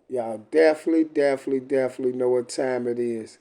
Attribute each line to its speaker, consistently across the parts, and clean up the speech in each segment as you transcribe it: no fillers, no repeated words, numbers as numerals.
Speaker 1: Y'all definitely know what time it is.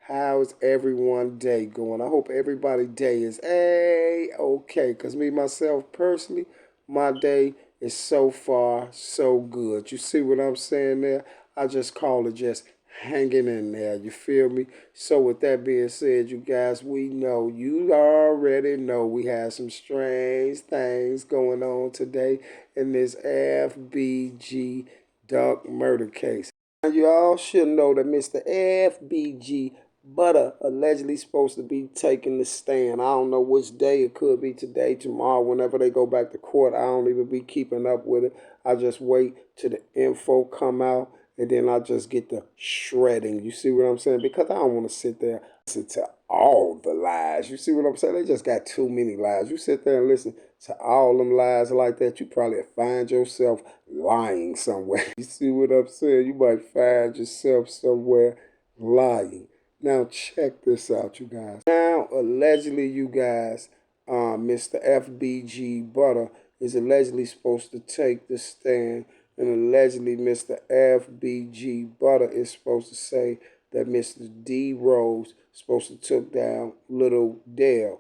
Speaker 1: How's everyone day going? I hope everybody day is okay. Cause me myself personally, my day is so far so good. You see what I'm saying there? I just call it just hanging in there. You feel me? So with that being said, you guys, we know you already know we have some strange things going on today in this FBG Duck murder case. Now, you all should know that Mr. FBG Butter allegedly supposed to be taking the stand. I don't know which day. It could be today, tomorrow, whenever they go back to court. I don't even be keeping up with it. I just wait till the info come out and then I just get the shredding. You see what I'm saying? Because I don't want to sit there and listen to all the lies. You see what I'm saying? They just got too many lies. You sit there and listen to all them lies like that, you probably find yourself lying somewhere. You see what I'm saying? You might find yourself somewhere lying. Now check this out, you guys. Now allegedly, you guys, Mr. FBG Butter is allegedly supposed to take the stand, and allegedly Mr. FBG Butter is supposed to say that Mr. D Rose is supposed to took down Little Dale.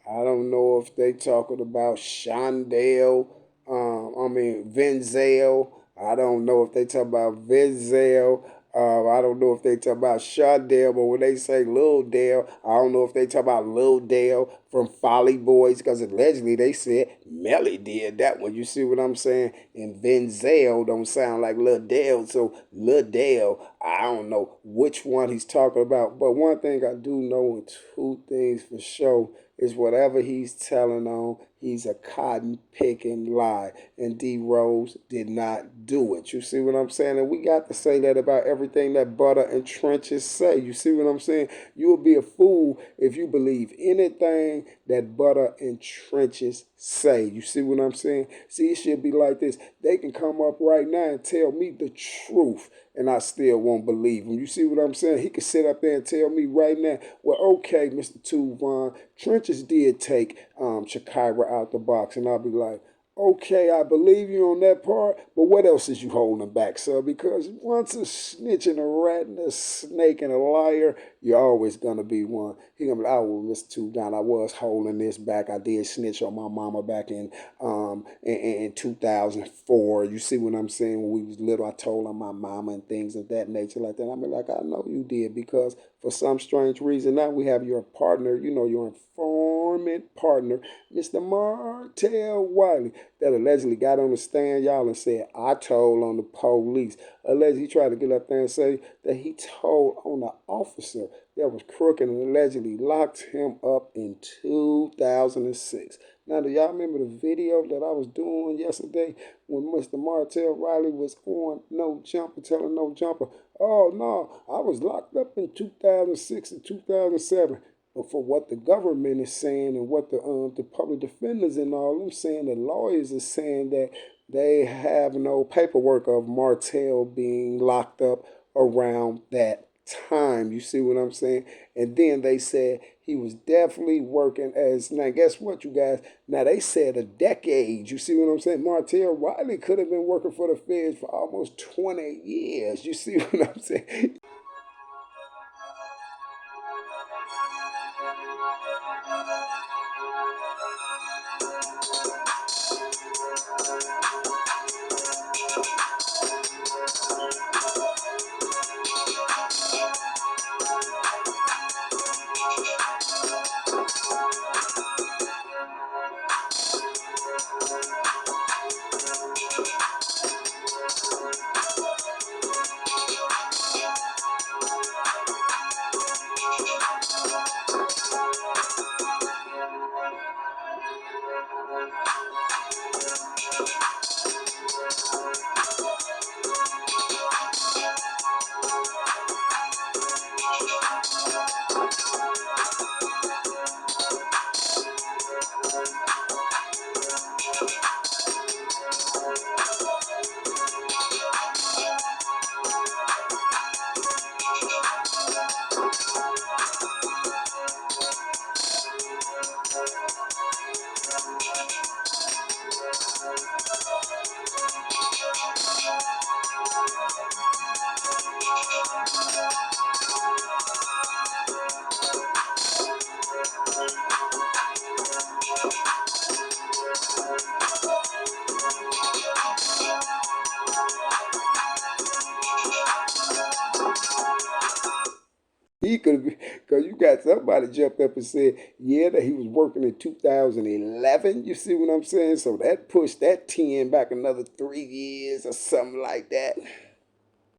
Speaker 1: I don't know if they talking about Shondale, Venzel. I don't know if they talk about Venzel. I don't know if they talk about Shondale, but when they say Lil Dale, I don't know if they talk about Lil Dale from Folly Boys, because allegedly they said Melly did that one. You see what I'm saying? And Venzel don't sound like Lil Dale, so Lil Dale, I don't know which one he's talking about. But one thing I do know, and two things for sure, is whatever he's telling on, he's a cotton picking lie. And D Rose did not do it. You see what I'm saying? And we got to say that about everything that Butter and Trenches say. You see what I'm saying? You will be a fool if you believe anything that Butter and Trenches say. You see what I'm saying? See, it should be like this. They can come up right now and tell me the truth, and I still won't believe him. You see what I'm saying? He could sit up there and tell me right now, well, okay, Mr. Tuvon, Trenches did take Shakira out the box, and I'll be like, okay, I believe you on that part, but what else is you holding back, sir? Because once a snitch and a rat and a snake and a liar, you're always gonna be one. He gonna be like, oh, well, Mr. Tuvon, I was holding this back. I did snitch on my mama back in 2004. You see what I'm saying? When we was little, I told on my mama and things of that nature like that. I mean, like, I know you did, because for some strange reason now we have your partner, your informant partner, Mr. Martell Wiley, that allegedly got on the stand, y'all, and said, I told on the police. Allegedly, he tried to get up there and say that he told on the officer that was crooked and allegedly locked him up in 2006. Now, do y'all remember the video that I was doing yesterday when Mr. Martell Riley was on No Jumper, telling No Jumper, oh, no, I was locked up in 2006 and 2007. But for what the government is saying and what the public defenders and all them saying, the lawyers are saying that they have no paperwork of Martell being locked up around that time. You see what I'm saying? And then they said he was definitely working as, now guess what, you guys? Now they said a decade. You see what I'm saying? Martell Riley could have been working for the feds for almost 20 years. You see what I'm saying? He could be, because you got somebody jumped up and said, yeah, that he was working in 2011. You see what I'm saying? So that pushed that 10 back another 3 years or something like that.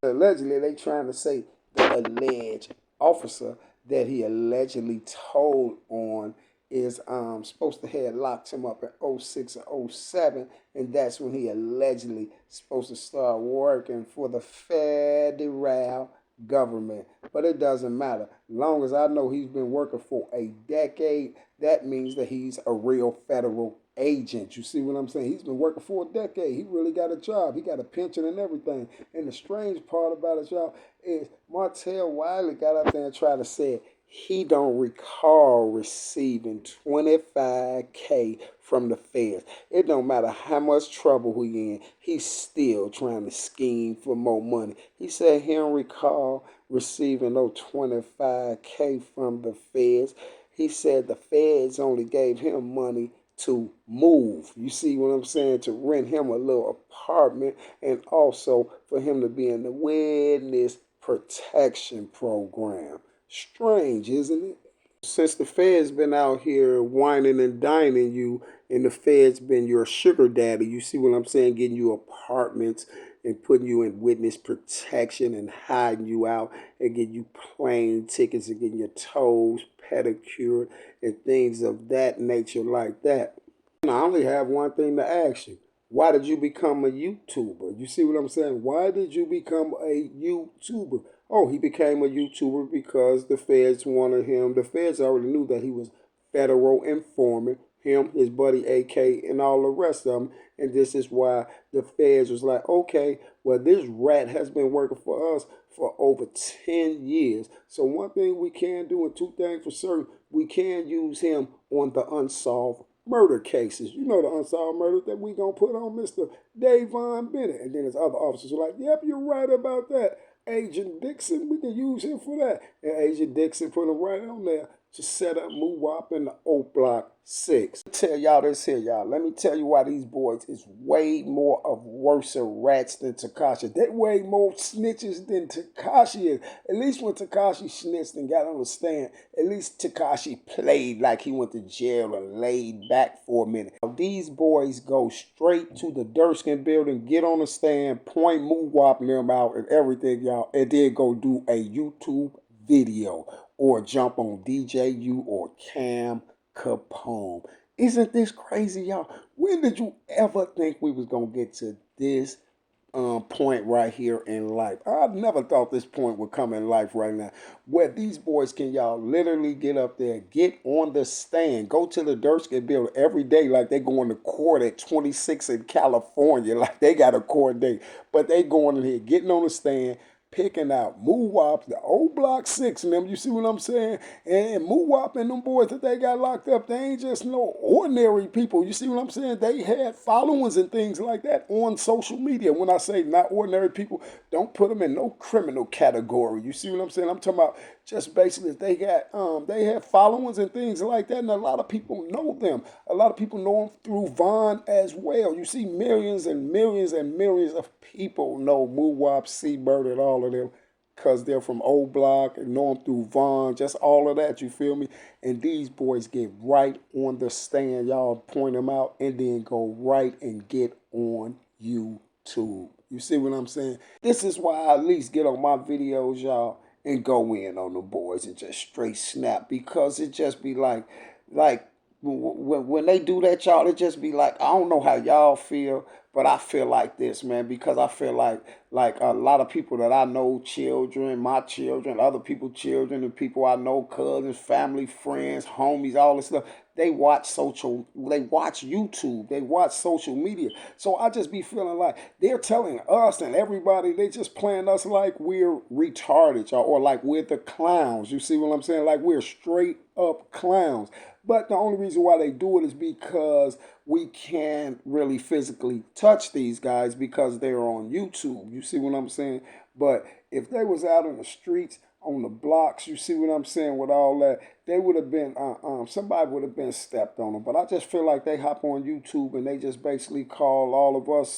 Speaker 1: Allegedly, they trying to say the alleged officer that he allegedly told on is supposed to have locked him up in '06 or '07, and that's when he allegedly supposed to start working for the federal government. But it doesn't matter. Long as I know he's been working for a decade, that means that he's a real federal agent. You see what I'm saying? He's been working for a decade. He really got a job. He got a pension and everything. And the strange part about it, y'all, is Martell Wiley got up there and tried to say he don't recall receiving 25K from the feds. It don't matter how much trouble he in, he's still trying to scheme for more money. He said he don't recall receiving no 25K from the feds. He said the feds only gave him money to move. You see what I'm saying? To rent him a little apartment, and also for him to be in the witness protection program. Strange, isn't it? Since the Fed's been out here whining and dining you, and the Fed's been your sugar daddy, you see what I'm saying? Getting you apartments and putting you in witness protection and hiding you out and getting you plane tickets and getting your toes pedicured and things of that nature like that. And I only have one thing to ask you. Why did you become a YouTuber? You see what I'm saying? Why did you become a YouTuber? Oh, he became a YouTuber because the feds wanted him. The feds already knew that he was federal informant, him, his buddy AK, and all the rest of them. And this is why the feds was like, okay, well, this rat has been working for us for over 10 years. So one thing we can do and two things for certain, we can use him on the unsolved murder cases. You know, the unsolved murders that we gonna put on Mr. Davon Bennett. And then his other officers are like, yep, you're right about that. Agent Dixon, we can use him for that. And Agent Dixon put him right on there to set up Moowop in the O Block 6. Tell y'all this here, y'all. Let me tell you why these boys is way more of worse rats than Tekashi. They way more snitches than Tekashi is. At least when Tekashi snitched and got on the stand, at least Tekashi played like he went to jail and laid back for a minute. These boys go straight to the Durskin building, get on the stand, point Moowop them out and everything, y'all, and then go do a YouTube video or jump on DJU or Cam Capone. Isn't this crazy, y'all? When did you ever think we was gonna get to this point right here in life? I never thought this point would come in life right now, where these boys can y'all literally get up there, get on the stand, go to the Durskin building every day like they going to court at 26 in California, like they got a court date, but they going in here, getting on the stand, picking out Moowop, the old Block 6 and them, you see what I'm saying? And Moowop and them boys that they got locked up, they ain't just no ordinary people. You see what I'm saying? They had followings and things like that on social media. When I say not ordinary people, don't put them in no criminal category. You see what I'm saying? I'm talking about just basically they have followings and things like that, and a lot of people know them. A lot of people know them through Vaughn as well. You see millions and millions and millions of people know Moowop, Seabird, and all of them because they're from Old Block and know them through Vaughn, just all of that, you feel me? And these boys get right on the stand, y'all point them out, and then go right and get on YouTube. You see what I'm saying? This is why I at least get on my videos, y'all, and go in on the boys and just straight snap, because it just be like when they do that, y'all, it just be like, I don't know how y'all feel, but I feel like this, man, because I feel like a lot of people that I know, children, my children, other people's children, and people I know, cousins, family, friends, homies, all this stuff. They watch YouTube, they watch social media. So I just be feeling like they're telling us and everybody, they just playing us like we're retarded, y'all, or like we're the clowns. You see what I'm saying? Like we're straight up clowns. But the only reason why they do it is because we can't really physically touch these guys because they're on YouTube. You see what I'm saying? But if they was out in the streets, on the blocks, you see what I'm saying, with all that, they would have been, somebody would have been stepped on them. But I just feel like they hop on YouTube and they just basically call all of us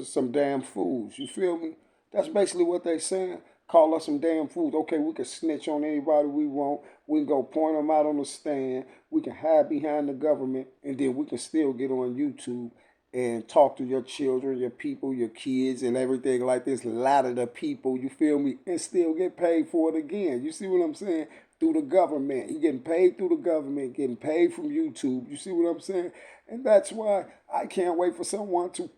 Speaker 1: some damn fools. You feel me? That's basically what they saying. Call us some damn fools. Okay, we can snitch on anybody we want. We can go point them out on the stand. We can hide behind the government, and then we can still get on YouTube and talk to your children, your people, your kids, and everything like this. A lot of the people, you feel me, and still get paid for it again. You see what I'm saying? Through the government. He getting paid through the government, getting paid from YouTube. You see what I'm saying? And that's why I can't wait for someone to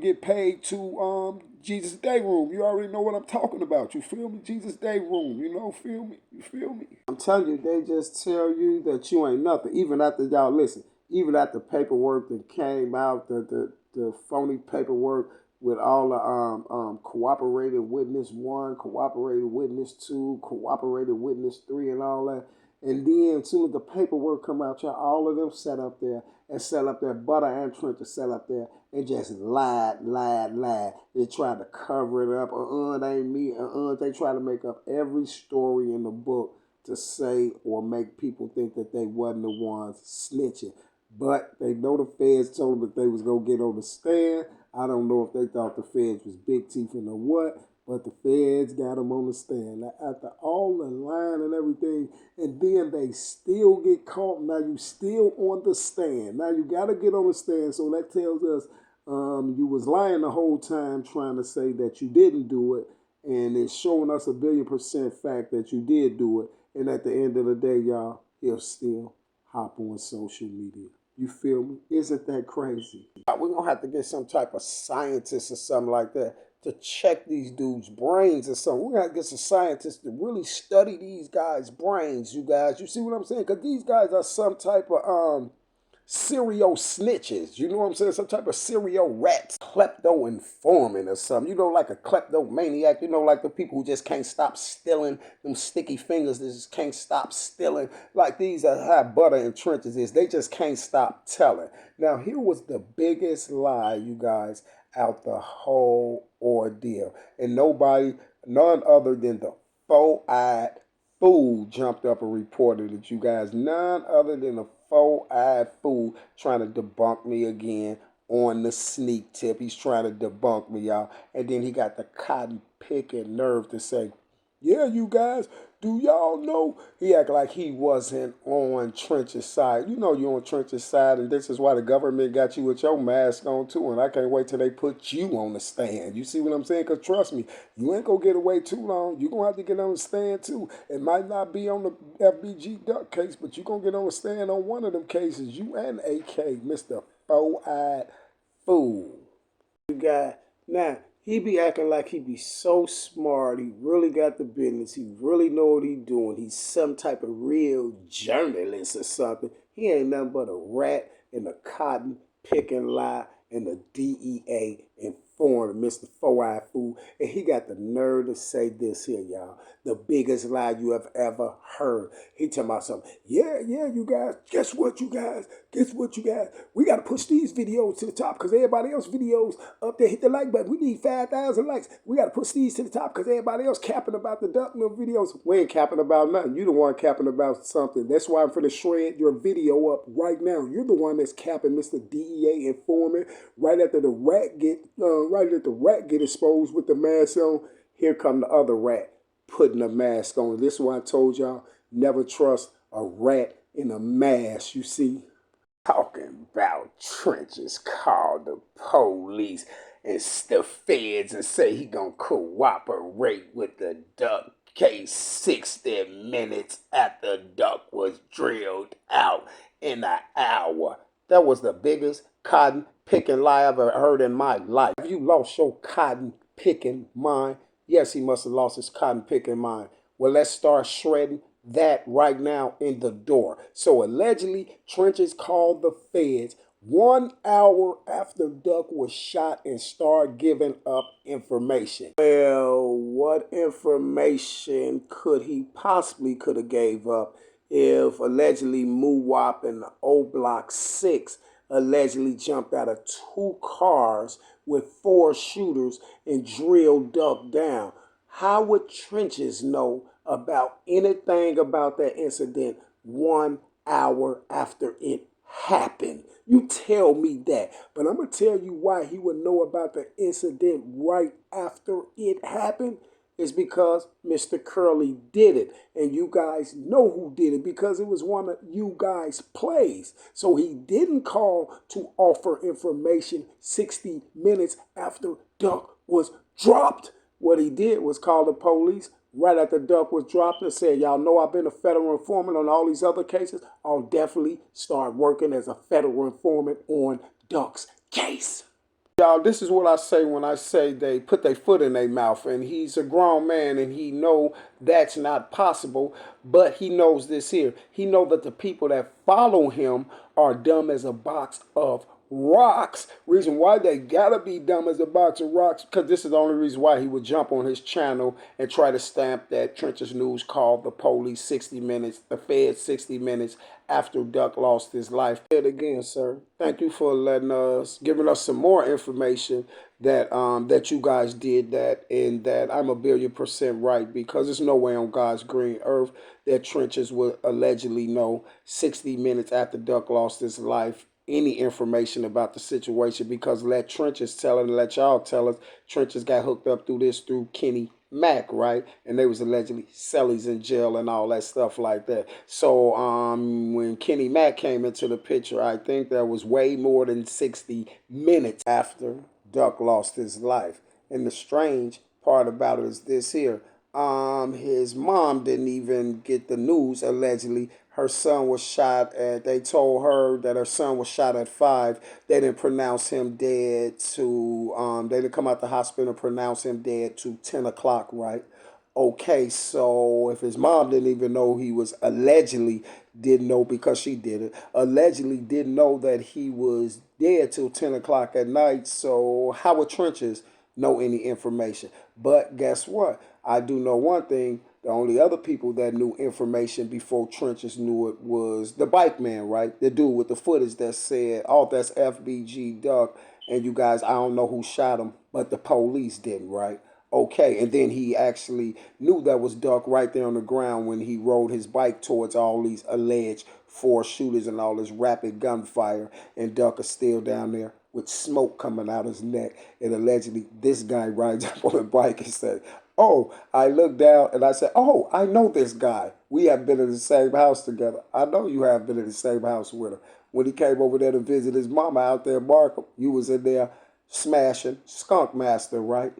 Speaker 1: get paid to Jesus Day Room. You already know what I'm talking about. You feel me? Jesus Day Room. You know, feel me? You feel me? I'm telling you, they just tell you that you ain't nothing. Even after y'all listen, even after paperwork that came out, the phony paperwork with all the cooperated witness 1, cooperated witness 2, cooperated witness 3, and all that. And then as soon as the paperwork come out, y'all, all of them sat up there and set up there, Butter and Trent to set up there and just lied. They tried to cover it up. It ain't me. They try to make up every story in the book to say or make people think that they wasn't the ones snitching. But they know the feds told them that they was going to get on the stand. I don't know if they thought the feds was big teeth or what, but the feds got them on the stand. Now, after all the lying and everything, and then they still get caught. Now you still on the stand. Now you got to get on the stand. So that tells us you was lying the whole time trying to say that you didn't do it. And it's showing us 1,000,000% fact that you did do it. And at the end of the day, y'all, he'll still hop on social media. You feel me? Isn't that crazy? We're going to have to get some type of scientist or something like that to check these dudes' brains or something. We're going to have to get some scientists to really study these guys' brains, you guys. You see what I'm saying? Because these guys are some type of serial snitches. You know what I'm saying? Some type of serial rats. Klepto informant or something. You know, like a kleptomaniac. You know, like the people who just can't stop stealing. Them sticky fingers that just can't stop stealing. Like these are how Butter and Trenches is. They just can't stop telling. Now, here was the biggest lie, you guys, out the whole ordeal. And none other than the four-eyed fool jumped up and reported it, you guys. None other than a four-eyed fool trying to debunk me again on the sneak tip. He's trying to debunk me, y'all. And then he got the cotton picking nerve to say, yeah, you guys, do y'all know? He act like he wasn't on Trench's side. You know you're on Trench's side, and this is why the government got you with your mask on, too. And I can't wait till they put you on the stand. You see what I'm saying? Because trust me, you ain't going to get away too long. You're going to have to get on the stand, too. It might not be on the FBG Duck case, but you're going to get on the stand on one of them cases. You and AK, Mr. Four-Eyed Fool. You got, now, he be acting like he be so smart. He really got the business. He really know what he doing. He's some type of real journalist or something. He ain't nothing but a rat in a cotton picking lie and the DEA informed Mr. Four-Eyed Fool. And he got the nerve to say this here, y'all. The biggest lie you have ever heard. He talking about something. Yeah, you guys. Guess what, you guys? We got to push these videos to the top because everybody else videos up there. Hit the like button. We need 5,000 likes. We got to push these to the top because everybody else capping about the Duck Mill videos. We ain't capping about nothing. You the one capping about something. That's why I'm finna shred your video up right now. You're the one that's capping Mr. DEA informant. Right after the rat get exposed with the mask on, here come the other rat putting a mask on. This is why I told y'all, never trust a rat in a mask, you see. Talking about Trenches called the police and the feds and say he gonna cooperate with the Duck case 60 minutes after Duck was drilled out in an hour. That was the biggest cotton picking lie I've ever heard in my life. Have you lost your cotton picking mind? Yes, he must have lost his cotton picking mind. Well, let's start shredding that right now in the door. So allegedly, Trenches called the feds 1 hour after Duck was shot and started giving up information. Well, what information could he possibly could have gave up if allegedly Muwap and the O Block 6 allegedly jumped out of 2 cars with 4 shooters and drilled Duck down? How would Trenches know about anything about that incident 1 hour after it happened? You tell me that. But I'm going to tell you why he would know about the incident right after it happened. is because Mr. Curly did it. And you guys know who did it because it was one of you guys' plays. So he didn't call to offer information 60 minutes after Duck was dropped. What he did was call the police right after Duck was dropped and said, y'all know I've been a federal informant on all these other cases. I'll definitely start working as a federal informant on Duck's case. Y'all, this is what I say when I say they put their foot in their mouth, and he's a grown man and he know that's not possible, but he knows this here. He know that the people that follow him are dumb as a box of rocks. Reason why they gotta be dumb as a box of rocks, because this is the only reason why he would jump on his channel and try to stamp that Trenches News called the police 60 minutes, the Fed 60 minutes after Duck lost his life. Say it again, sir. Thank you for letting us, giving us some more information that that you guys did that, and that I'm 1,000,000,000% right, because there's no way on God's green earth that Trenches would allegedly know 60 minutes after Duck lost his life any information about the situation, because let Trenches tell it and let y'all tell us. Trenches got hooked up through Kenny Mack, right? And they was allegedly Sellies in jail and all that stuff like that. So when Kenny Mack came into the picture, I think that was way more than 60 minutes after Duck lost his life. And the strange part about it is this here. His mom didn't even get the news. Allegedly her son was shot at, they told her that her son was shot at 5. They didn't pronounce him dead to they didn't come out the hospital and pronounce him dead to 10 o'clock, right? Okay, so if his mom didn't even know, he was allegedly didn't know, because she did it, allegedly didn't know that he was dead till 10 o'clock at night. So how would Trenches know any information? But guess what? I do know one thing. The only other people that knew information before Trenches knew it was the bike man, right? The dude with the footage that said, oh, that's FBG Duck. And you guys, I don't know who shot him, but the police didn't, right? Okay, and then he actually knew that was Duck right there on the ground when he rode his bike towards all these alleged 4 shooters and all this rapid gunfire, and Duck is still down there with smoke coming out his neck. And allegedly this guy rides up on a bike and said, oh, I looked down and I said, oh, I know this guy. We have been in the same house together. I know you have been in the same house with her. When he came over there to visit his mama out there in Markham, you was in there smashing Skunk Master, right?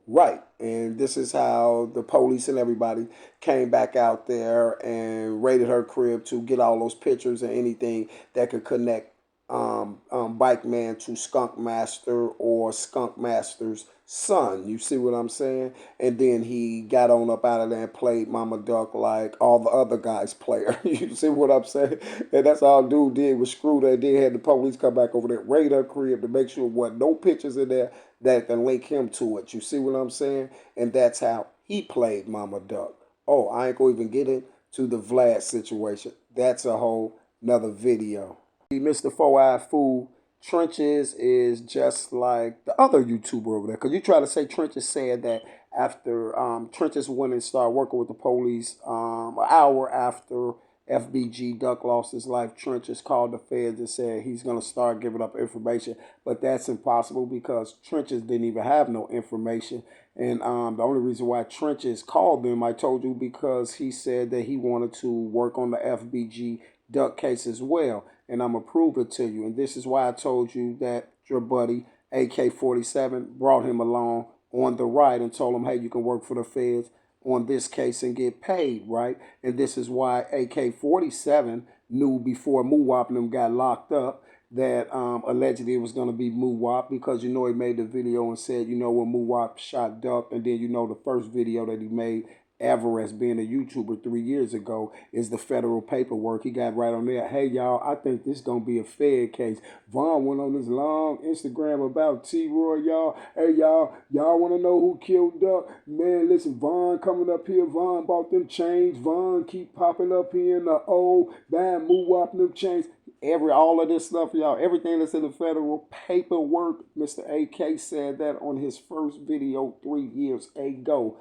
Speaker 1: Right. And this is how the police and everybody came back out there and raided her crib to get all those pictures and anything that could connect Bike Man to Skunk Master or Skunk Master's son. You see what I'm saying? And then he got on up out of there and played Mama Duck like all the other guys play her. You see what I'm saying? And that's all dude did was screw that. Then had the police come back over there, raid her crib to make sure what no pictures in there that can link him to it. You see what I'm saying? And that's how he played Mama Duck. Oh, I ain't gonna even get into the Vlad situation. That's a whole nother video. Mr. Four-Eyed Fool, Trenches is just like the other YouTuber over there. Because you try to say Trenches said that after Trenches went and started working with the police an hour after FBG Duck lost his life, Trenches called the feds and said he's going to start giving up information. But that's impossible because Trenches didn't even have no information. And the only reason why Trenches called them, I told you, because he said that he wanted to work on the FBG Duck case as well. And I'm going to prove it to you. And this is why I told you that your buddy AK-47 brought him along on the ride and told him, hey, you can work for the feds on this case and get paid, right? And this is why AK-47 knew before Muwap and them got locked up that allegedly it was going to be Muwap, because you know he made the video and said, you know, when Muwap shot Duck, and then you know the first video that he made ever as being a YouTuber 3 years ago is the federal paperwork. He got right on there. Hey, y'all, I think this going to be a Fed case. Vaughn went on this long Instagram about T-Roy, y'all. Hey, y'all want to know who killed Duck? Man, listen, Vaughn coming up here. Vaughn bought them chains. Vaughn keep popping up here in the O, buying Muwap them chains. All of this stuff, y'all, everything that's in the federal paperwork, Mr. AK said that on his first video 3 years ago.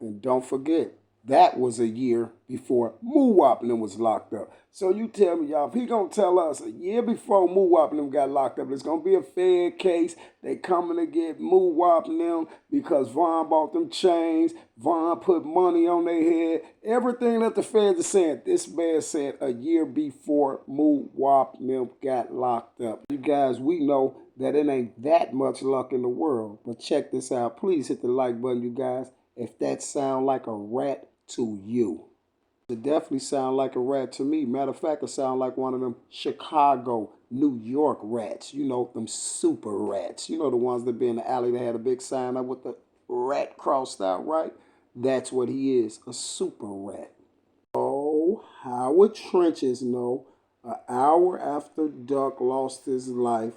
Speaker 1: And don't forget, That was a year before Moowop and them was locked up. So you tell me, y'all, if he gonna tell us a year before Moowop and them got locked up, it's gonna be a Fed case. They coming to get Moowop and them because Vaughn bought them chains. Vaughn put money on their head. Everything that the feds are saying, this man said a year before Moowop and them got locked up. You guys, we know that it ain't that much luck in the world. But check this out. Please hit the like button, you guys, if that sound like a rat to you. It definitely sound like a rat to me. Matter of fact, it sound like one of them Chicago, New York rats. You know, them super rats. You know, the ones that be in the alley that had a big sign up with the rat crossed out, right? That's what he is, a super rat. Oh, Howard Trenches know an hour after Duck lost his life,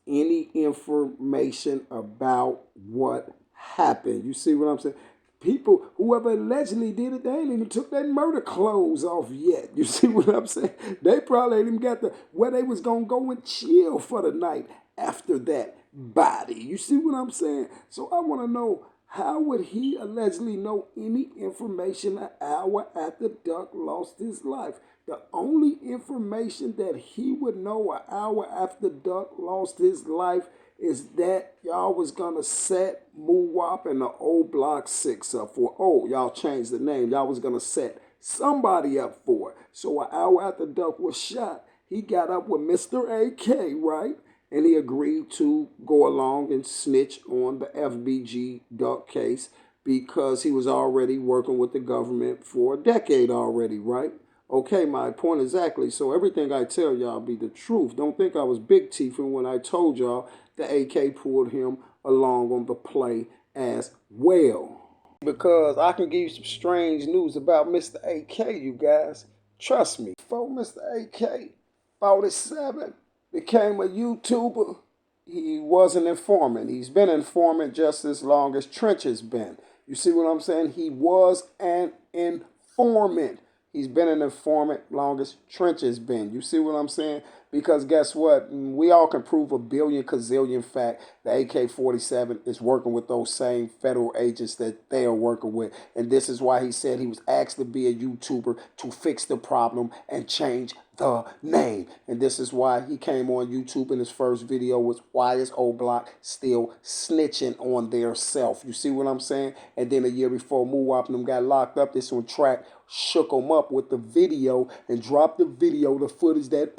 Speaker 1: any information about what happened. You see what I'm saying? People, whoever allegedly did it, they ain't even took their murder clothes off yet. You see what I'm saying? They probably ain't even got where they was gonna go and chill for the night after that body. You see what I'm saying? So I want to know, how would he allegedly know any information an hour after Duck lost his life? The only information that he would know an hour after Duck lost his life is that y'all was gonna set Moowop and the old Block 6 up for, oh, y'all changed the name. Y'all was gonna set somebody up for it. So an hour after Duck was shot, he got up with Mr. AK, right? And he agreed to go along and snitch on the FBG Duck case because he was already working with the government for a decade already, right? Okay, my point exactly. So everything I tell y'all be the truth. Don't think I was big teething when I told y'all the AK pulled him along on the play as well. Because I can give you some strange news about Mr. AK, you guys. Trust me. Before Mr. AK 47 became a YouTuber, he was an informant. He's been an informant just as long as Trench has been. You see what I'm saying? He was an informant. He's been an informant long as Trench has been. You see what I'm saying? Because guess what? We all can prove a billion gazillion fact the AK-47 is working with those same federal agents that they are working with. And this is why he said he was asked to be a YouTuber to fix the problem and change the name. And this is why he came on YouTube, and his first video was, why is O Block still snitching on their self? You see what I'm saying? And then a year before Moowop and them got locked up, this one track shook him up with the video and dropped the video, the footage, that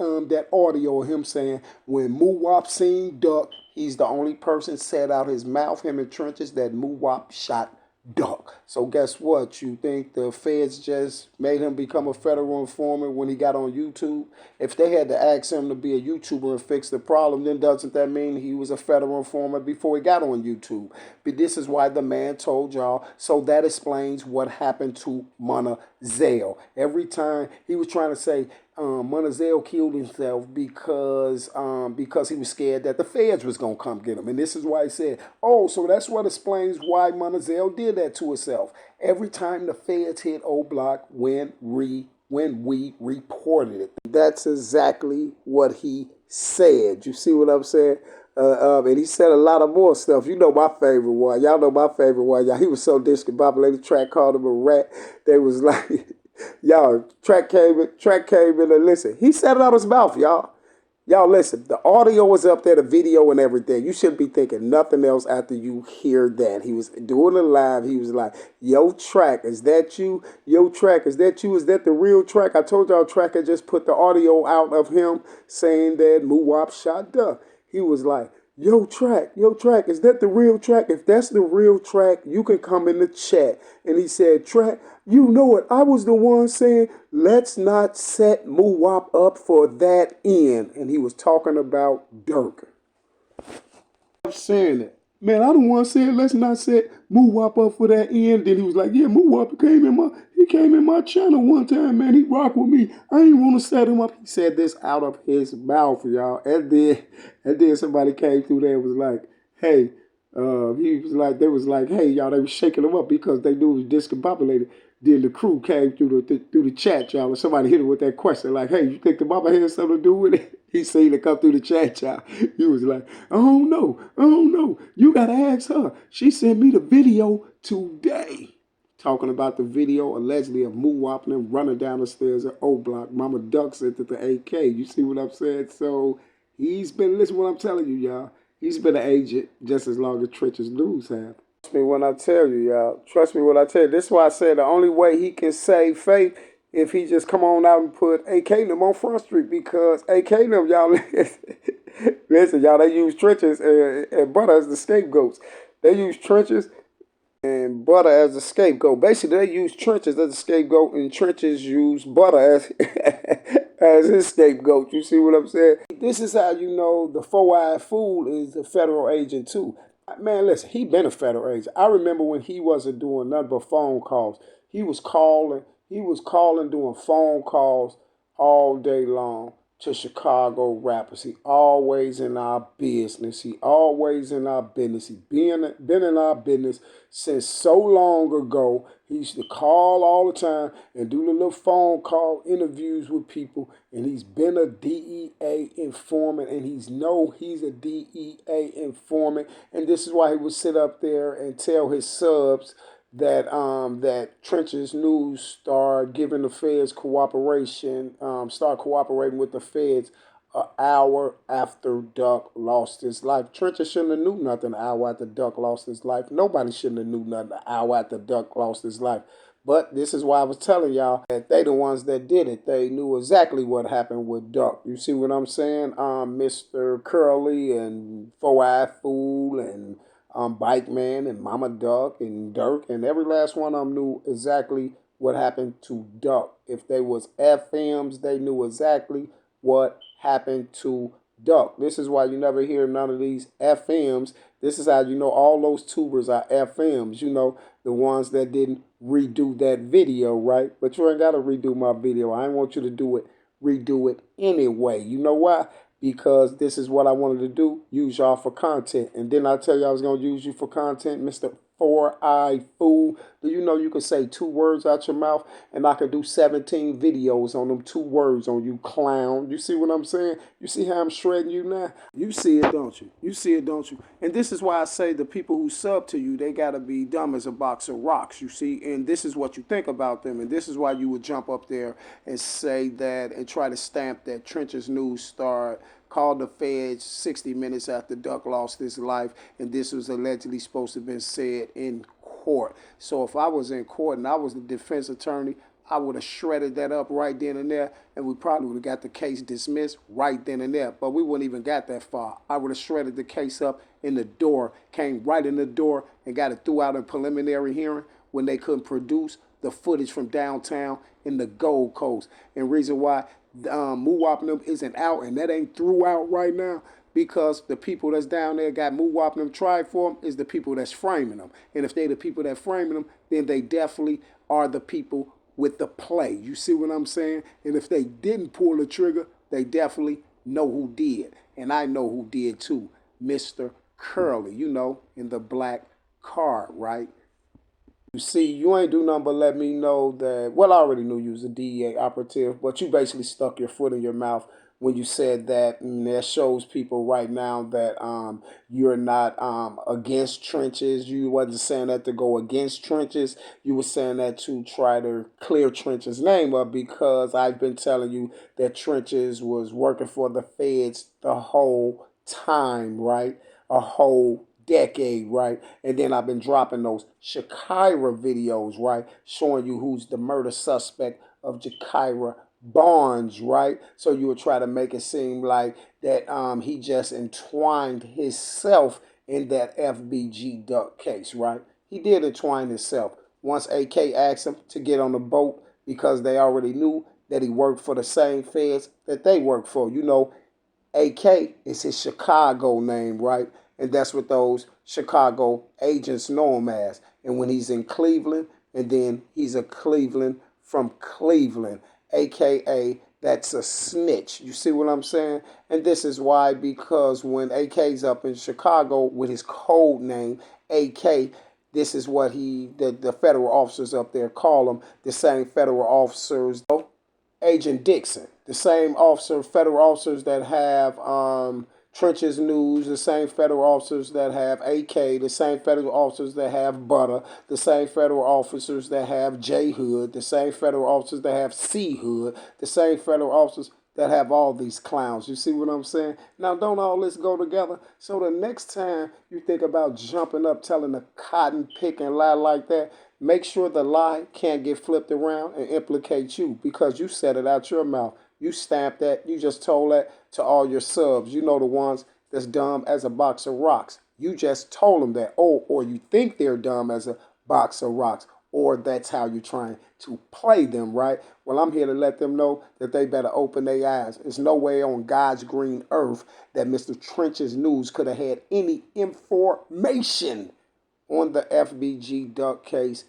Speaker 1: audio of him saying when Moowop seen Duck, he's the only person said out his mouth, him in Trenches, that Moowop shot Duck. So guess what? You think the feds just made him become a federal informant when he got on YouTube? If they had to ask him to be a YouTuber and fix the problem, then doesn't that mean he was a federal informant before he got on YouTube? But this is why the man told y'all. So that explains what happened to Martell. Every time he was trying to say, Martell killed himself because he was scared that the feds was gonna come get him, and this is why he said, "Oh, so that's what explains why Martell did that to himself." Every time the feds hit O Block when we reported it, that's exactly what he said. You see what I'm saying? And he said a lot of more stuff. You know my favorite one. Y'all know my favorite one. Y'all, he was so discombobulated. Track called him a rat. They was like. Y'all, Track came in and listen. He said it out of his mouth, y'all. Y'all listen, the audio was up there, the video and everything. You shouldn't be thinking nothing else after you hear that. He was doing it live. He was like, yo, Track, is that you? Yo, Track, is that you? Is that the real Track? I told y'all Track had just put the audio out of him saying that Moowop shot Duck. He was like, yo, Track, is that the real Track? If that's the real Track, you can come in the chat. And he said, Track, you know it. I was the one saying, let's not set Moowop up for that end. And he was talking about Dirk. I'm saying it. Man, I don't want to say it. Let's not set Moowop up for that end. Then he was like, yeah, Moowop came in my channel one time, man. He rocked with me. I ain't want to set him up. He said this out of his mouth, y'all. And then somebody came through there and was like, hey, they was like, hey, y'all, they was shaking him up because they knew he was discombobulated. Then the crew came through the chat, y'all, and somebody hit him with that question, like, hey, you think the mama had something to do with it? He seen it come through the chat, y'all. He was like, I don't know. You got to ask her. She sent me the video today. talking about the video allegedly of Moo Whopping him running down the stairs at O Block. Mama Duck sent it to AK. You see what I'm saying? So he's been, listen what I'm telling you, y'all. He's been an agent just as long as Trench's News have. Trust me when I tell you, y'all. Trust me when I tell you. This is why I said the only way he can save faith if he just come on out and put AK them on Front Street, because AK them, y'all, listen, y'all, they use Trenches and Butter as the scapegoats. They use Trenches and Butter as the scapegoat. Basically, they use Trenches as the scapegoat, and Trenches use Butter as as his scapegoat. You see what I'm saying? This is how you know the four-eyed fool is a federal agent too. Man, listen, he been a federal agent. I remember when he wasn't doing nothing but phone calls. He was calling, doing phone calls all day long to Chicago rappers. He always in our business. He always in our business. He been in our business since so long ago. He used to call all the time and do the little phone call interviews with people. And he's been a DEA informant, and he's a DEA informant. And this is why he would sit up there and tell his subs that Trench's News start giving the feds cooperation, start cooperating with the feds an hour after Duck lost his life. Trench's shouldn't have knew nothing an hour after Duck lost his life. Nobody shouldn't have knew nothing an hour after Duck lost his life. But this is why I was telling y'all that they the ones that did it. They knew exactly what happened with Duck. You see what I'm saying? Mr. Curly and Four-Eyed Fool and Bike Man and Mama Duck and Dirk and every last one of them knew exactly what happened to Duck. If they was FMs, they knew exactly what happened to Duck. This is why you never hear none of these FMs. This is how you know all those tubers are FMs. You know, the ones that didn't redo that video, right? But you ain't got to redo my video. I ain't want you to redo it anyway. You know why? Because this is what I wanted to do, use y'all for content. And then I tell you I was going to use you for content, Mr. Four-Eyed Fool. Do you know you can say 2 words out your mouth and I could do 17 videos on them 2 words on you, clown? You see what I'm saying? You see how I'm shredding you now? You see it, don't you? You see it, don't you? And this is why I say the people who sub to you, they got to be dumb as a box of rocks, you see? And this is what you think about them. And this is why you would jump up there and say that and try to stamp that Trench's News start called the feds 60 minutes after Duck lost his life, and this was allegedly supposed to have been said in court. So if I was in court and I was the defense attorney, I would have shredded that up right then and there, and we probably would have got the case dismissed right then and there. But we wouldn't even got that far. I would have shredded the case up in the door, came right in the door, and got it through out in preliminary hearing when they couldn't produce the footage from downtown in the Gold Coast. And reason why Moo Whopping them isn't out, and that ain't through out right now, because the people that's down there got Moo Whopping them tried for them is the people that's framing them. And if they the people that framing them, then they definitely are the people with the play. You see what I'm saying? And if they didn't pull the trigger, they definitely know who did. And I know who did too. Mr. Curly, you know, in the black car, right? You see, you ain't do nothing but let me know that, well, I already knew you was a DEA operative, but you basically stuck your foot in your mouth when you said that, and that shows people right now that you're not against Trenches. You wasn't saying that to go against Trenches. You were saying that to try to clear Trenches' name up, because I've been telling you that Trenches was working for the feds the whole time, right? A whole decade, right? And then I've been dropping those Shakira videos, right? Showing you who's the murder suspect of Jakira Barnes, right? So you would try to make it seem like that he just entwined himself in that FBG Duck case, right? He did entwine himself. Once AK asked him to get on the boat because they already knew that he worked for the same feds that they worked for. You know, AK is his Chicago name, right? And that's what those Chicago agents know him as. And when he's in Cleveland, and then he's a Cleveland from Cleveland, AKA that's a snitch. You see what I'm saying? And this is why, because when AK's up in Chicago with his code name, AK, this is what the federal officers up there call him, the same federal officers, Agent Dixon, the same federal officers that have Trenches News, the same federal officers that have AK, the same federal officers that have Butter, the same federal officers that have J Hood, the same federal officers that have C Hood, the same federal officers that have all these clowns. You see what I'm saying? Now, don't all this go together? So the next time you think about jumping up, telling a cotton picking lie like that, make sure the lie can't get flipped around and implicate you because you said it out your mouth. You stamped that. You just told that to all your subs. You know the ones that's dumb as a box of rocks. You just told them that. Oh, or you think they're dumb as a box of rocks. Or that's how you're trying to play them, right? Well, I'm here to let them know that they better open their eyes. There's no way on God's green earth that Mr. Trench's News could have had any information on the FBG Duck case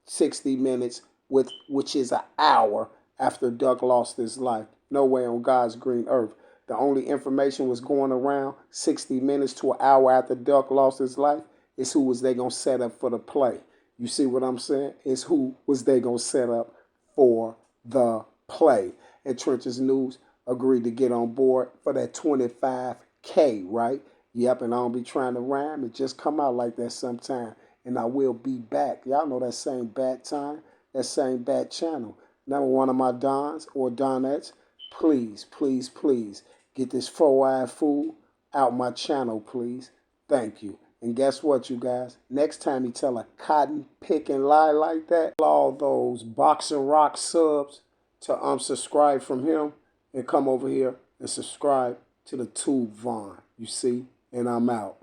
Speaker 1: 60 minutes, which is an hour after Duck lost his life. No way on God's green earth. The only information was going around 60 minutes to an hour after Duck lost his life is who was they going to set up for the play. You see what I'm saying? Is who was they going to set up for the play. And Trench's News agreed to get on board for that 25K, right? Yep, and I don't be trying to rhyme. It just come out like that sometime. And I will be back. Y'all know that same bat time, that same bat channel. Number one of my Dons or Donettes, please, please, please get this four-eyed fool out my channel, please. Thank you. And guess what, you guys? Next time you tell a cotton picking lie like that, tell all those Boxing Rock subs to unsubscribe from him and come over here and subscribe to the Tube Vaughn. You see? And I'm out.